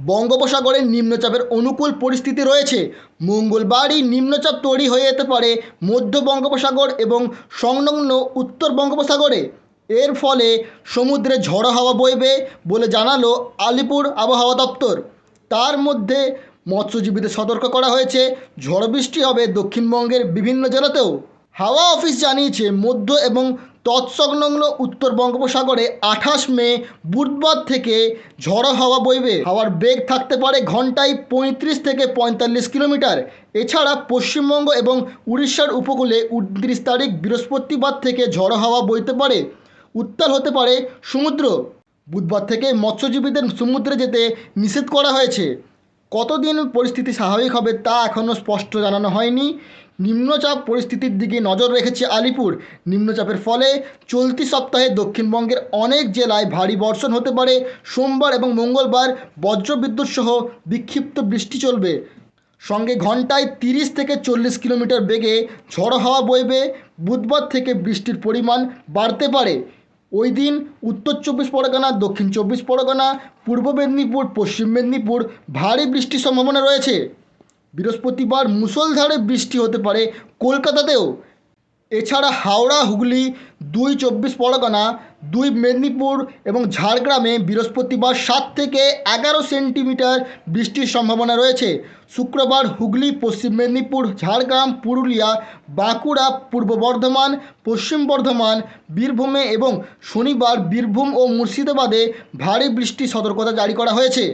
বঙ্গোপসাগরে নিম্নচাপের অনুকূল পরিস্থিতি রয়েছে। মঙ্গলবারই নিম্নচাপ তৈরি হয়ে যেতে পারে মধ্য বঙ্গোপসাগর এবং সংলগ্ন উত্তর বঙ্গোপসাগরে। এর ফলে সমুদ্রে ঝড়ো হাওয়া বইবে বলে জানালো আলিপুর আবহাওয়া দপ্তর। তার মধ্যে মৎস্যজীবীদের সতর্ক করা হয়েছে, ঝড় বৃষ্টি হবে দক্ষিণবঙ্গের বিভিন্ন জেলাতেও। হাওয়া অফিস জানিয়েছে, মধ্য এবং তৎসংলগ্ন উত্তর বঙ্গোপসাগরে 28 মে বুধবার থেকে ঝড়ো হাওয়া বইবে। হাওয়ার বেগ থাকতে পারে ঘন্টায় 35 থেকে 45 কিলোমিটার। এছাড়া পশ্চিমবঙ্গ এবং উড়িষ্যার উপকূলে 29 তারিখ বৃহস্পতিবার থেকে ঝড়ো হাওয়া বইতে পারে। উত্তাল হতে পারে সমুদ্র। বুধবার থেকে মৎস্যজীবীদের সমুদ্রে যেতে নিষেধ করা হয়েছে। কতদিন পরিস্থিতি স্বাভাবিক হবে তা এখনও স্পষ্ট জানানো হয়নি। নিম্নচাপ পরিস্থিতির দিকে নজর রেখেছে আলিপুর। নিম্নচাপের ফলে চলতি সপ্তাহে দক্ষিণবঙ্গের অনেক জেলায় ভারী বর্ষণ হতে পারে। সোমবার এবং মঙ্গলবার বজ্রবিদ্যুৎ সহ বিক্ষিপ্ত বৃষ্টি চলবে। সঙ্গে ঘন্টায় 30 থেকে 40 কিলোমিটার বেগে ঝড়ো হাওয়া বইবে। বুধবার থেকে বৃষ্টির পরিমাণ বাড়তে পারে। ওই দিন উত্তর 24 পরগনা, দক্ষিণ 24 পরগনা, পূর্ব মেদিনীপুর, পশ্চিম মেদিনীপুর ভারী বৃষ্টির সম্ভাবনা রয়েছে। বৃহস্পতিবার মুষলধারে বৃষ্টি হতে পারে কলকাতাতেও। এছাড়া হাওড়া, হুগলি, 2 24 পরগনা, 2 মেদিনীপুর এবং ঝাড়গ্রামে বৃহস্পতিবার 7 থেকে 11 সেন্টিমিটার বৃষ্টির সম্ভাবনা রয়েছে। শুক্রবার হুগলি, পশ্চিম মেদিনীপুর, ঝাড়গ্রাম, পুরুলিয়া, বাঁকুড়া, পূর্ব বর্ধমান, পশ্চিম বর্ধমান, বীরভূমে এবং শনিবার বীরভূম ও মুর্শিদাবাদে ভারী বৃষ্টির সতর্কতা জারি করা হয়েছে।